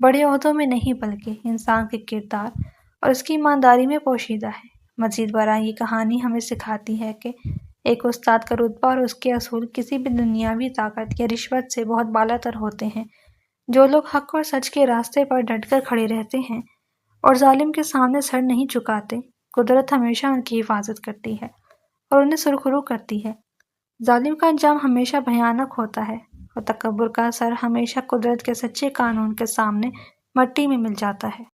بڑے عہدوں میں نہیں بلکہ انسان کے کردار اور اس کی ایمانداری میں پوشیدہ ہے۔ مزید برآں یہ کہانی ہمیں سکھاتی ہے کہ ایک استاد کا رتبہ اور اس کے اصول کسی بھی دنیاوی طاقت یا رشوت سے بہت بالا تر ہوتے ہیں۔ جو لوگ حق اور سچ کے راستے پر ڈٹ کر کھڑے رہتے ہیں اور ظالم کے سامنے سر نہیں جھکاتے، قدرت ہمیشہ ان کی حفاظت کرتی ہے اور انہیں سرخرو کرتی ہے۔ ظالم کا انجام ہمیشہ بھیانک ہوتا ہے اور تکبر کا سر ہمیشہ قدرت کے سچے قانون کے سامنے مٹی میں مل جاتا ہے۔